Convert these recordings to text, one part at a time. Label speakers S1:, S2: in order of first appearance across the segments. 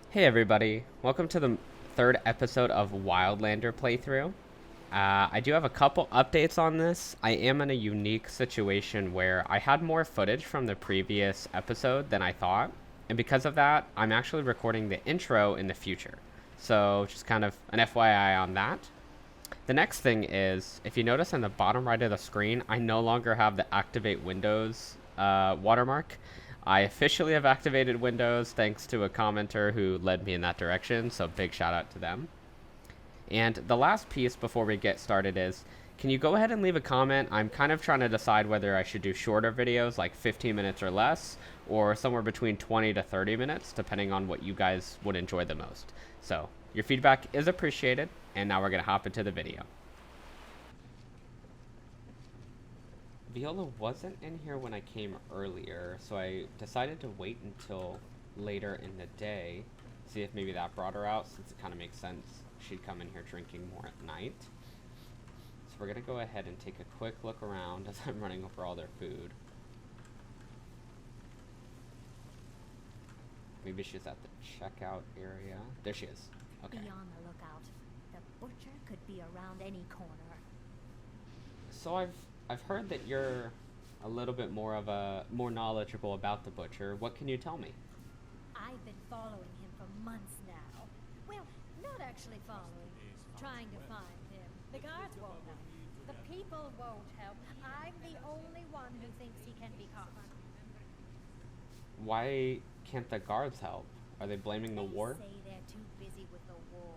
S1: Hey everybody, welcome to the third episode of Wildlander playthrough. I do have a couple updates on this. I am in a unique situation where I had more footage from the previous episode than I thought, and because of that, I'm actually recording the intro in the future. So, just kind of an FYI on that. The next thing is, if you notice on the bottom right of the screen, I no longer have the activate Windows watermark. I officially have activated Windows thanks to a commenter who led me in that direction, so big shout out to them. And the last piece before we get started is, can you go ahead and leave a comment? I'm kind of trying to decide whether I should do shorter videos, like 15 minutes or less, or somewhere between 20 to 30 minutes, depending on what you guys would enjoy the most. So, your feedback is appreciated, and now we're going to hop into the video. Viola wasn't in here when I came earlier, so I decided to wait until later in the day, see if maybe that brought her out, since it kind of makes sense she'd come in here drinking more at night. So we're going to go ahead and take a quick look around as I'm running over all their food. Maybe she's at the checkout area. There she is. Okay.
S2: Be on the lookout. The butcher could be around any corner.
S1: So I've heard that you're a little bit more knowledgeable about the butcher. What can you tell me?
S2: I've been following him for months now. Well, not actually following. Trying to find him. The guards won't help. The people won't help. I'm the only one who thinks he can be caught.
S1: Why can't the guards help? Are they blaming the war?
S2: They say they're too busy with the war.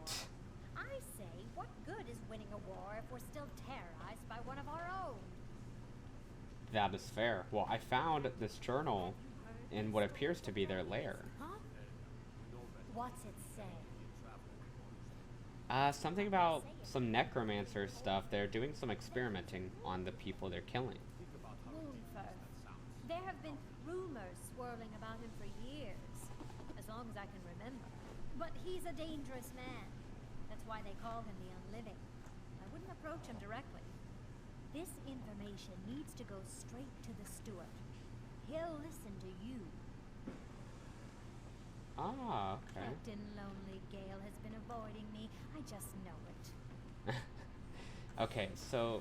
S2: I say, what good is winning a war if we're still terrorized by one of our own?
S1: That is fair. Well, I found this journal in what appears to be their lair.
S2: Huh? What's it say?
S1: Something about some necromancer stuff. They're doing some experimenting on the people they're killing.
S2: There have been rumors swirling about him for years, as long as I can remember. But he's a dangerous man. That's why they call him the Unliving. I wouldn't approach him directly. This information needs to go straight to the steward. He'll listen to you.
S1: Ah, okay.
S2: Captain Lonely Gale has been avoiding me. I just know it.
S1: Okay, so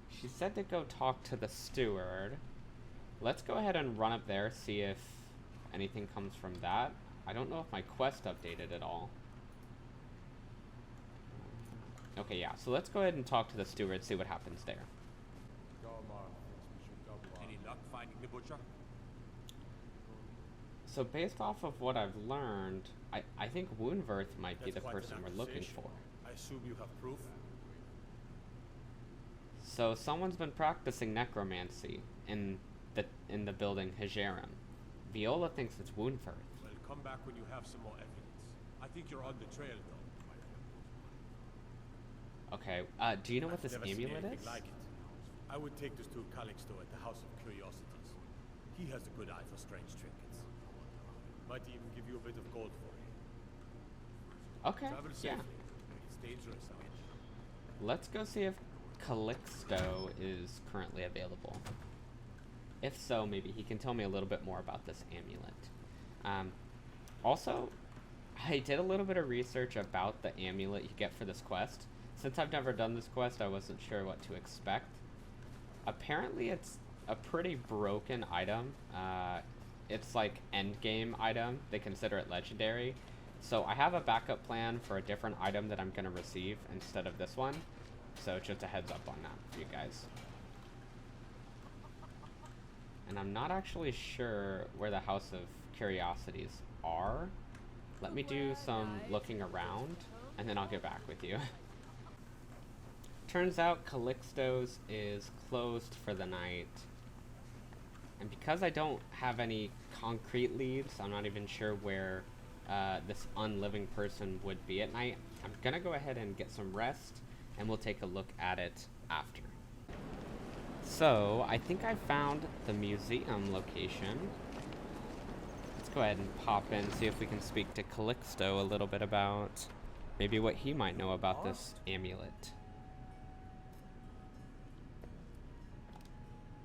S1: she said to go talk to the steward. Let's go ahead and run up there, see if anything comes from that. I don't know if my quest updated at all. Okay, yeah, so let's go ahead and talk to the steward, see what happens there.
S3: Any luck finding the butcher?
S1: So based off of what I've learned, I think Woundworth might be the person we're looking for.
S3: I assume you have proof?
S1: So someone's been practicing necromancy in the building Hajerim. Viola thinks it's Woundworth.
S3: Well, come back when you have some more evidence. I think you're on the trail, though.
S1: Okay, do you know what this
S3: Never seen
S1: amulet
S3: anything
S1: is?
S3: like it. I would take this to Calixto at the House of Curiosities. He has a good eye for strange trinkets. Might even give you a bit of gold for it.
S1: Okay,
S3: Travel
S1: yeah.
S3: safely. It's dangerous out here.
S1: Let's go see if Calixto is currently available. If so, maybe he can tell me a little bit more about this amulet. Also, I did a little bit of research about the amulet you get for this quest. Since I've never done this quest, I wasn't sure what to expect. Apparently, it's a pretty broken item. It's like endgame item. They consider it legendary. So I have a backup plan for a different item that I'm going to receive instead of this one. So just a heads up on that for you guys. And I'm not actually sure where the House of Curiosities are. Let me do some looking around, and then I'll get back with you. Turns out Calixto's is closed for the night. And because I don't have any concrete leads, I'm not even sure where this unliving person would be at night. I'm gonna go ahead and get some rest, and we'll take a look at it after. So, I think I found the museum location. Let's go ahead and pop in, see if we can speak to Calixto a little bit about maybe what he might know about this amulet.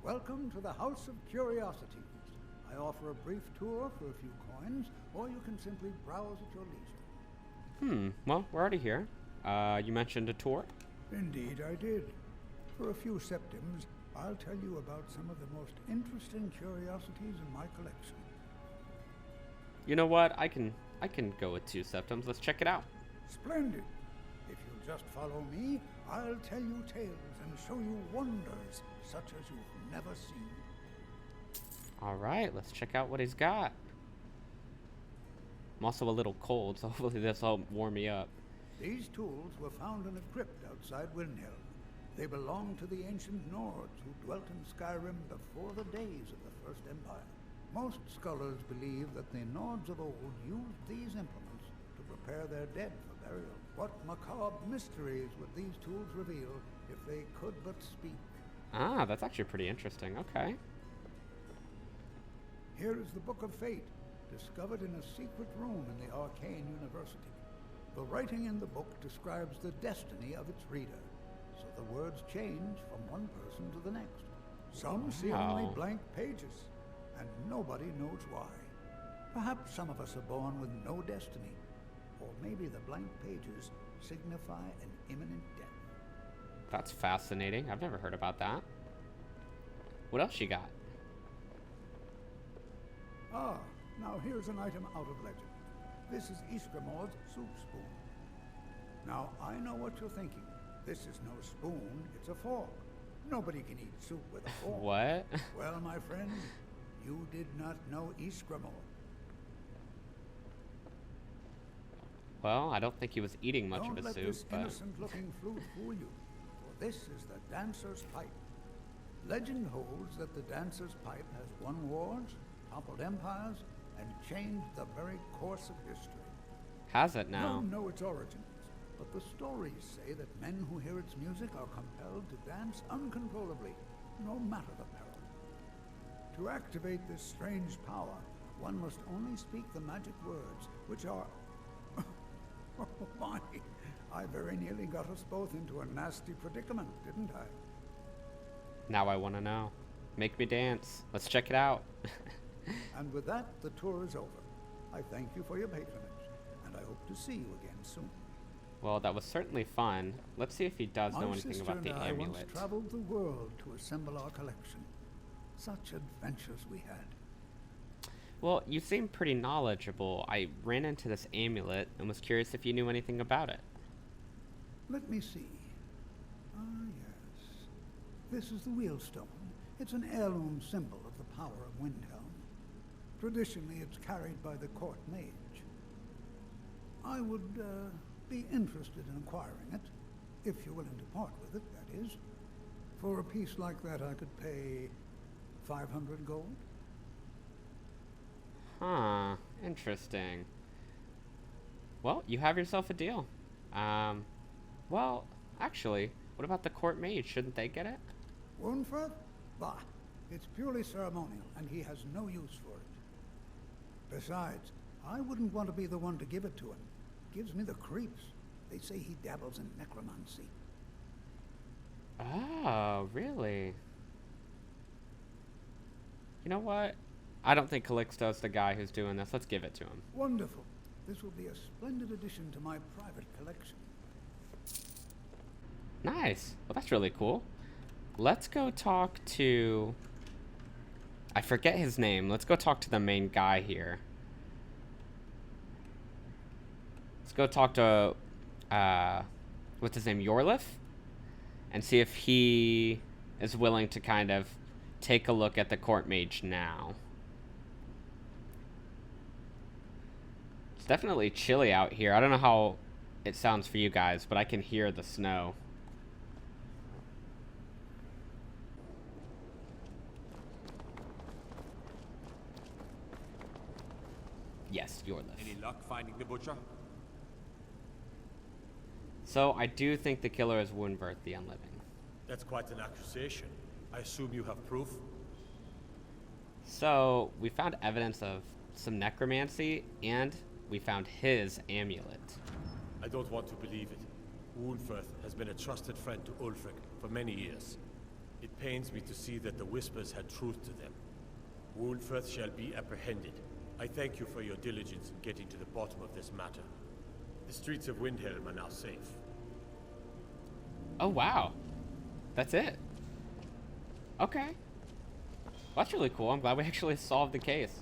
S4: Welcome to the House of Curiosities. I offer a brief tour for a few coins, or you can simply browse at your leisure.
S1: Well, we're already here. You mentioned a tour?
S4: Indeed I did. For a few septims, I'll tell you about some of the most interesting curiosities in my collection.
S1: You know what? I can go with 2 septums. Let's check it out.
S4: Splendid. If you'll just follow me, I'll tell you tales and show you wonders such as you've never seen.
S1: All right, let's check out what he's got. I'm also a little cold, so hopefully this will warm me up.
S4: These tools were found in a crypt outside Windhelm. They belong to the ancient Nords who dwelt in Skyrim before the days of the First Empire. Most scholars believe that the Nords of old used these implements to prepare their dead for burial. What macabre mysteries would these tools reveal if they could but speak?
S1: Ah, that's actually pretty interesting. Okay.
S4: Here is the Book of Fate, discovered in a secret room in the Arcane University. The writing in the book describes the destiny of its reader, so the words change from one person to the next. Some see only
S1: Wow.
S4: blank pages, and nobody knows why. Perhaps some of us are born with no destiny, or maybe the blank pages signify an imminent death.
S1: That's fascinating. I've never heard about that. What else you got?
S4: Ah, now here's an item out of legend. This is Iskramor's soup spoon. Now, I know what you're thinking. This is no spoon, it's a fork. Nobody can eat soup with a fork.
S1: What?
S4: Well, my friend, you did not know Iskramor.
S1: Well, I don't think he was eating much
S4: Don't
S1: of a
S4: let
S1: soup,
S4: this
S1: but
S4: innocent-looking flute fool you, for this is the dancer's pipe. Legend holds that the dancer's pipe has won wars, toppled empires, and changed the very course of history.
S1: has it now?
S4: None know its origins, but the stories say that men who hear its music are compelled to dance uncontrollably, no matter the peril. To activate this strange power, one must only speak the magic words, which are... Oh my, I very nearly got us both into a nasty predicament, didn't I?
S1: Now I want to know. Make me dance. Let's check it out.
S4: And with that, the tour is over. I thank you for your patronage, and I hope to see you again soon.
S1: Well, that was certainly fun. Let's see if he does know
S4: My
S1: anything
S4: sister
S1: about the
S4: and I once
S1: amulet.
S4: traveled the world to assemble our collection. Such adventures we had.
S1: Well, you seem pretty knowledgeable. I ran into this amulet and was curious if you knew anything about it.
S4: Let me see. Ah, yes. This is the wheelstone. It's an heirloom symbol of the power of Windhelm. Traditionally, it's carried by the court mage. I would be interested in acquiring it, if you're willing to part with it, that is. For a piece like that, I could pay 500 gold.
S1: Huh. Interesting. Well, you have yourself a deal. Well, actually, what about the court mage? Shouldn't they get it?
S4: Windhelm? Bah, it's purely ceremonial, and he has no use for it. Besides, I wouldn't want to be the one to give it to him. Gives me the creeps. They say he dabbles in necromancy.
S1: Oh, really? You know what? I don't think Calixto's the guy who's doing this. Let's give it to him.
S4: Wonderful. This will be a splendid addition to my private collection.
S1: Nice. Well, that's really cool. Let's go talk to... I forget his name. Let's go talk to the main guy here. Let's go talk to... what's his name? Yorlif? And see if he is willing to kind of take a look at the court mage now. It's definitely chilly out here. I don't know how it sounds for you guys, but I can hear the snow. Yes, Yorlif.
S3: Any luck finding the butcher?
S1: So I do think the killer is Woundworth the Unliving.
S3: That's quite an accusation. I assume you have proof?
S1: So we found evidence of some necromancy, and we found his amulet.
S3: I don't want to believe it. Woolfirth has been a trusted friend to Ulfric for many years. It pains me to see that the whispers had truth to them. Woundfirth shall be apprehended. I thank you for your diligence in getting to the bottom of this matter. The streets of Windhelm are now safe.
S1: Oh, wow. That's it. Okay. Well, that's really cool. I'm glad we actually solved the case.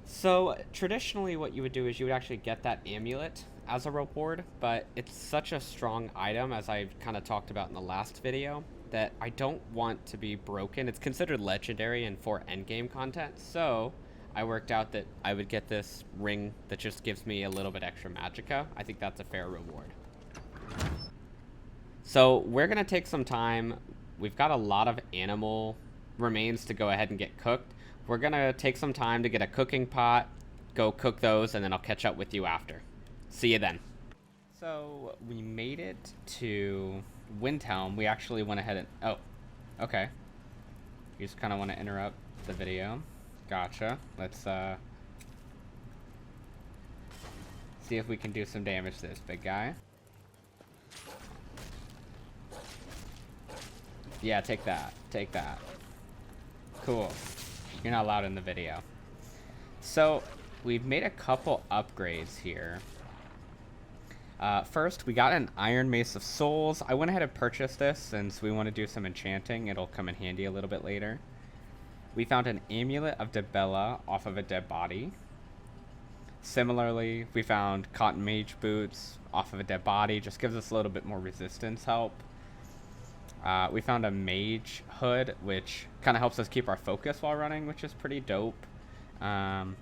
S1: So, traditionally what you would do is you would actually get that amulet as a reward, but it's such a strong item, as I've kind of talked about in the last video, that I don't want to be broken. It's considered legendary and for endgame content, so I worked out that I would get this ring that just gives me a little bit extra magicka. I think that's a fair reward. So we're going to take some time. We've got a lot of animal remains to go ahead and get cooked. We're going to take some time to get a cooking pot, go cook those, and then I'll catch up with you after. See you then. So we made it to Windhelm. We actually went ahead and... Oh, okay. You just kind of want to interrupt the video. Gotcha. Let's see if we can do some damage to this big guy. Yeah, take that. Take that. Cool. You're not allowed in the video. So, we've made a couple upgrades here. First, we got an Iron Mace of Souls. I went ahead and purchased this since we want to do some enchanting. It'll come in handy a little bit later. We found an Amulet of Debella off of a dead body. Similarly, we found Cotton Mage Boots off of a dead body. Just gives us a little bit more resistance help. We found a Mage Hood, which kind of helps us keep our focus while running, which is pretty dope. And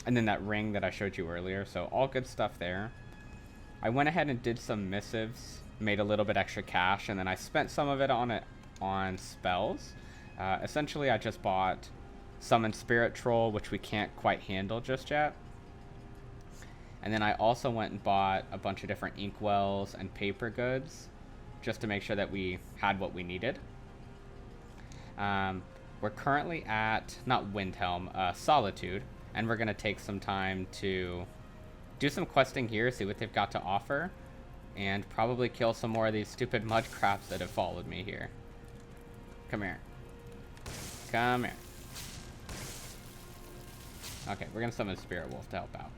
S1: then that ring that I showed you earlier, so all good stuff there. I went ahead and did some missives, made a little bit extra cash, and then I spent some of it on spells. Essentially, I just bought Summon Spirit Troll, which we can't quite handle just yet. And then I also went and bought a bunch of different inkwells and paper goods, just to make sure that we had what we needed. We're currently at, not Windhelm, Solitude, and we're going to take some time to do some questing here, see what they've got to offer, and probably kill some more of these stupid mud crabs that have followed me here. Come here. Come here. Okay, we're going to summon a Spirit Wolf to help out.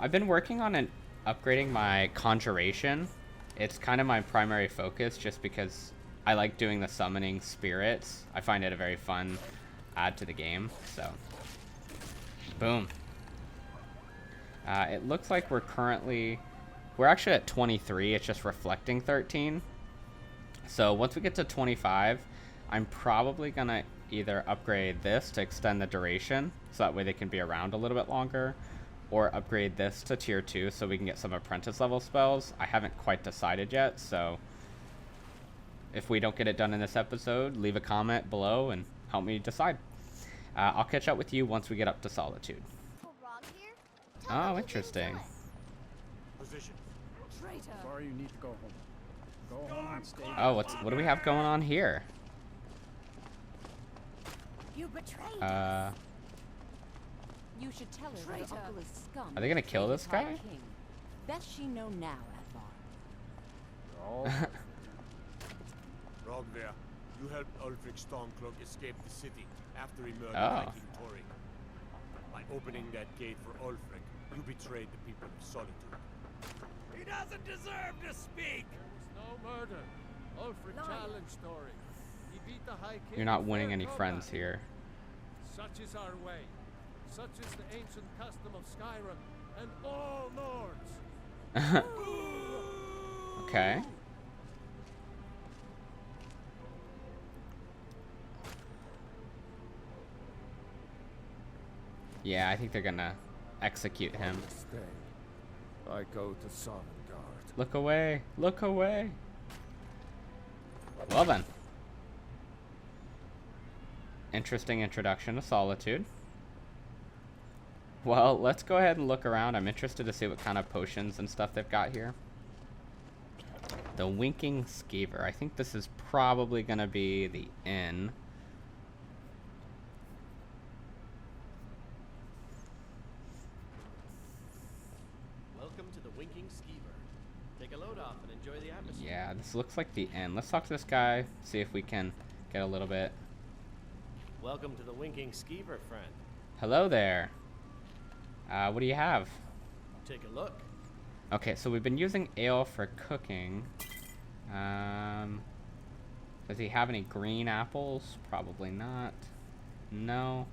S1: I've been working on upgrading my Conjuration. It's kind of my primary focus just because I like doing the summoning spirits. I find it a very fun add to the game, so. Boom. It looks like we're actually at 23. It's just reflecting 13. So once we get to 25, I'm probably going to either upgrade this to extend the duration, so that way they can be around a little bit longer, or upgrade this to tier 2 so we can get some apprentice level spells. I haven't quite decided yet, so if we don't get it done in this episode, leave a comment below and help me decide. I'll catch up with you once we get up to Solitude. Oh, interesting.
S3: Position.
S5: Sorry, you need to go home. Go home and stay.
S1: Oh, what do we have going on here?
S2: You betrayed us.
S6: You should tell her that her uncle is scum.
S1: Are they gonna kill this guy?
S6: King. Best she know now, Advar.
S3: Rogver, you helped Ulfric Stormcloak escape the city after he murdered Viking Tori. By opening that gate for Ulfric, you betrayed the people of Solitude.
S7: He doesn't deserve to speak! There was no murder. Ulfric challenged Tori. He beat the High King.
S1: You're not winning any friends here.
S7: Such is our way. Such is the ancient custom of Skyrim and all Nords.
S1: Okay. Yeah, I think they're gonna execute him.
S7: Stay. I go to Sovngarde.
S1: Look away! Look away! Well then. Interesting introduction to Solitude. Well, let's go ahead and look around. I'm interested to see what kind of potions and stuff they've got here. The Winking Skeever. I think this is probably going to be the inn.
S8: Welcome to the Winking Skeever. Take a load off and enjoy the atmosphere.
S1: Yeah, this looks like the inn. Let's talk to this guy, see if we can it a little bit.
S8: Welcome to the Winking Skeever, friend.
S1: Hello there. What do you have?
S8: Take a look.
S1: Okay, so we've been using ale for cooking. Does he have any green apples? Probably not. No.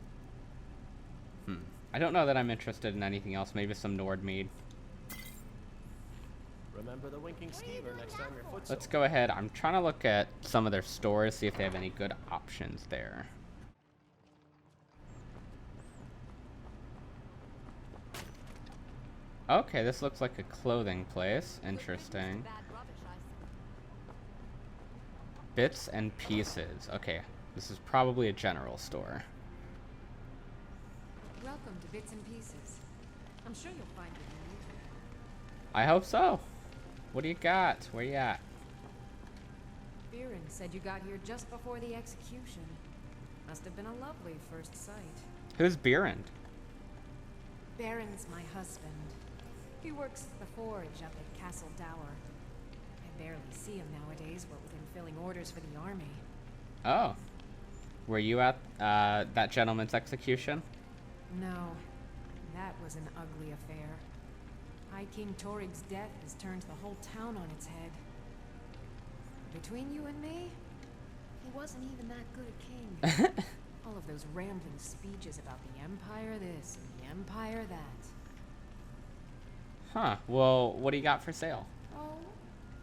S1: I don't know that I'm interested in anything else. Maybe some Nord mead.
S8: Remember the Winking Skeever next time you're footsore.
S1: Let's go ahead. I'm trying to look at some of their stores, see if they have any good options there. Okay, this looks like a clothing place. Interesting.
S6: Bad rubbish, I see.
S1: Bits and pieces. Okay, this is probably a general store.
S6: Welcome to Bits and Pieces. I'm sure you'll find it new.
S1: I hope so. What do you got? Where you at?
S6: Viren said you got here just before the execution. Must have been a lovely first sight.
S1: Who's Beerend?
S6: Baron's my husband. He works the forge up at Castle Dower. I barely see him nowadays, what with him filling orders for the army.
S1: Oh. Were you at that gentleman's execution?
S6: No, that was an ugly affair. High King Torig's death has turned the whole town on its head. Between you and me, he wasn't even that good a king. All of those rambling speeches about the Empire this and the Empire that.
S1: Huh. Well, what do you got for sale?
S6: Oh,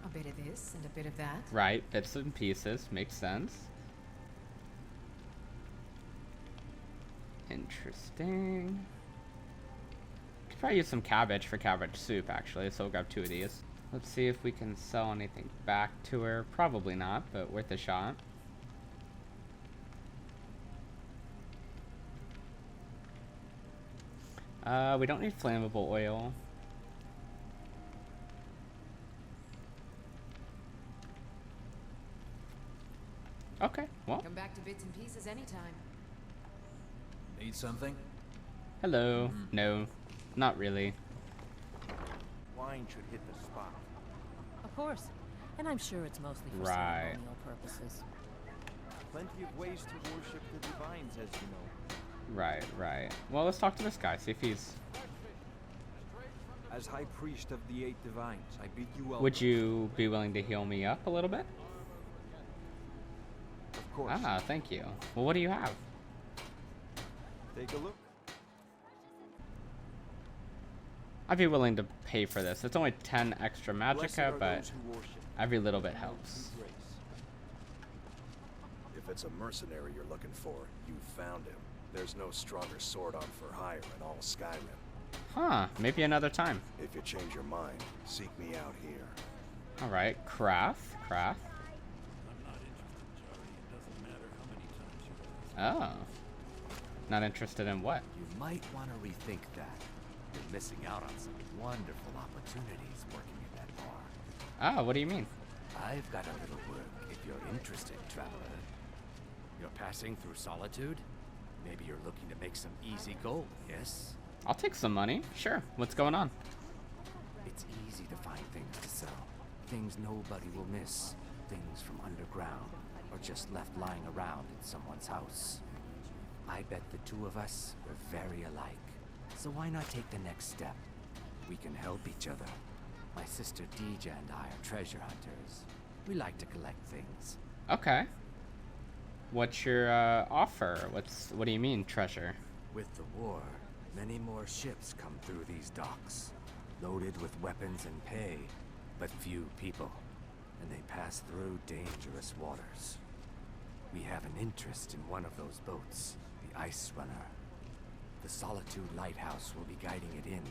S6: a bit of this and a bit of that.
S1: Right. Bits and pieces. Makes sense. Interesting. Could probably use some cabbage for cabbage soup, actually, so we'll grab 2 of these. Let's see if we can sell anything back to her. Probably not, but worth a shot. We don't need flammable oil. Okay, well.
S6: Come back to Bits and Pieces anytime.
S9: Need something?
S1: Hello. No, not really.
S10: Wine should hit the spot.
S11: Of course. And I'm sure it's mostly for
S1: Right.
S11: ceremonial purposes.
S10: Plenty of ways to worship the divines, as you know.
S1: Right, right. Well, let's talk to this guy, see if he's...
S10: As High Priest of the 8 Divines, I bid you welcome.
S1: Would you be willing to heal me up a little bit?
S10: Of course.
S1: Ah, thank you. Well, what do you have?
S10: Take a look.
S1: I'd be willing to pay for this. It's only 10 extra
S10: Blessed
S1: magicka,
S10: are
S1: but
S10: those who worship
S1: every little bit
S10: and
S1: helps.
S10: grace.
S9: If it's a mercenary you're looking for, you found him. There's no stronger sword on for hire in all Skyrim.
S1: Huh, maybe another time.
S9: If you change your mind, seek me out here.
S1: Alright, craft.
S7: I'm not interested, Charlie. It doesn't matter how many times you ask.
S1: Oh. Not interested in what?
S12: You might want to rethink that. You're missing out on some wonderful opportunities working in that bar.
S1: Oh, what do you mean?
S12: I've got a little work if you're interested, traveler. You're passing through Solitude? Maybe you're looking to make some easy gold, yes?
S1: I'll take some money. Sure. What's going on?
S12: It's easy to find things to sell. Things nobody will miss. Things from underground, or just left lying around in someone's house. I bet the two of us are very alike. So why not take the next step? We can help each other. My sister Deja and I are treasure hunters. We like to collect things.
S1: Okay. What's your offer? What do you mean, treasure?
S12: With the war, many more ships come through these docks, loaded with weapons and pay, but few people, and they pass through dangerous waters. We have an interest in one of those boats, the Ice Runner. The Solitude Lighthouse will be guiding it in,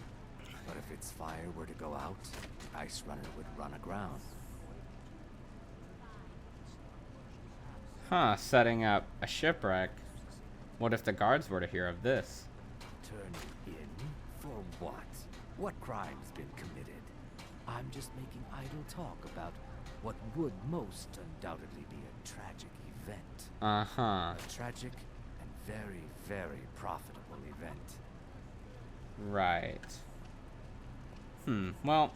S12: but if its fire were to go out, the Ice Runner would run aground.
S1: Huh, setting up a shipwreck. What if the guards were to hear of this?
S12: Turn it in? For what? What crime's been committed? I'm just making idle talk about what would most undoubtedly be a tragic event.
S1: Uh-huh.
S12: A tragic and very, very profitable event.
S1: Right. Well,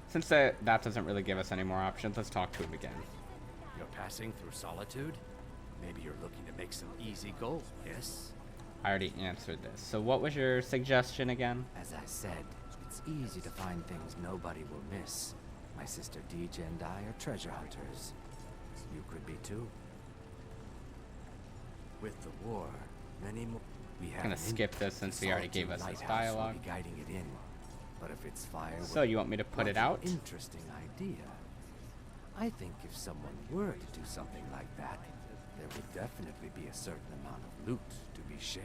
S1: since that doesn't really give us any more options, let's talk to him again.
S12: You're passing through Solitude? Maybe you're looking to make some easy gold, yes?
S1: I already answered this. So what was your suggestion again?
S12: As I said, it's easy to find things nobody will miss. My sister Deej and I are treasure hunters. You could be too. With the war, many more. We have
S1: I'm gonna skip this since he already gave us this
S12: Lighthouse
S1: dialogue.
S12: will be guiding it in. But if it's fire,
S1: So you want me to put it out?
S12: Interesting idea. I think if someone were to do something like that, there would definitely be a certain amount of loot to be shared.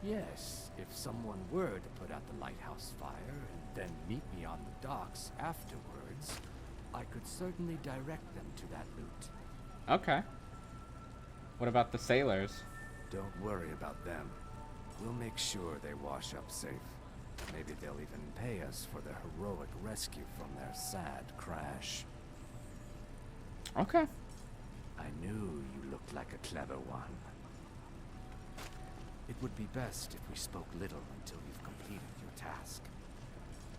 S12: Yes, if someone were to put out the lighthouse fire and then meet me on the docks afterwards, I could certainly direct them to that loot.
S1: Okay. What about the sailors?
S12: Don't worry about them. We'll make sure they wash up safe. Maybe they'll even pay us for their heroic rescue from their sad crash.
S1: Okay.
S12: I knew you looked like a clever one. It would be best if we spoke little until you've completed your task.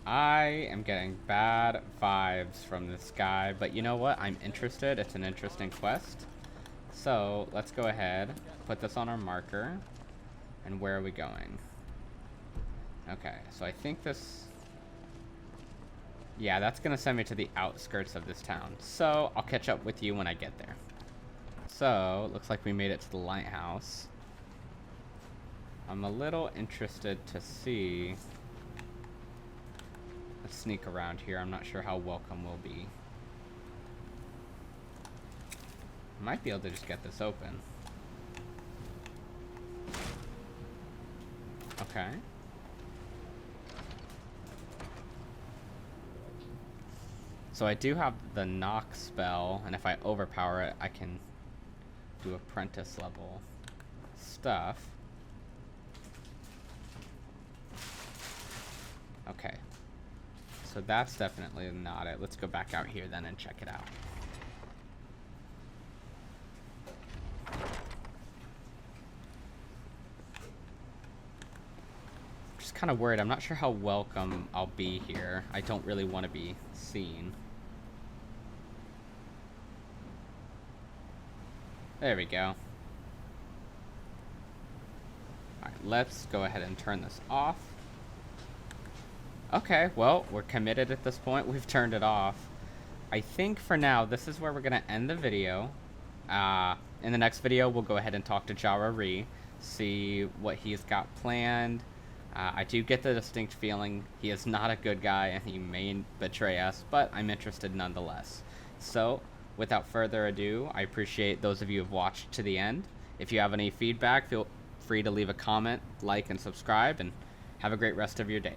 S1: I am getting bad vibes from this guy, but you know what? I'm interested. It's an interesting quest. So let's go ahead, put this on our marker. And where are we going? Okay, so I think this... Yeah, that's going to send me to the outskirts of this town. So I'll catch up with you when I get there. So, looks like we made it to the lighthouse. I'm a little interested to see... Let's sneak around here. I'm not sure how welcome we'll be. Might be able to just get this open. Okay. So I do have the knock spell, and if I overpower it, I can do apprentice level stuff. Okay. So that's definitely not it. Let's go back out here then and check it out. Just kind of worried. I'm not sure how welcome I'll be here. I don't really want to be seen. There we go. Alright, let's go ahead and turn this off. Okay, well, we're committed at this point. We've turned it off. I think for now, this is where we're going to end the video. In the next video, we'll go ahead and talk to Jara-Ree, see what he's got planned. I do get the distinct feeling he is not a good guy and he may betray us, but I'm interested nonetheless. So, without further ado, I appreciate those of you who have watched to the end. If you have any feedback, feel free to leave a comment, like, and subscribe, and have a great rest of your day.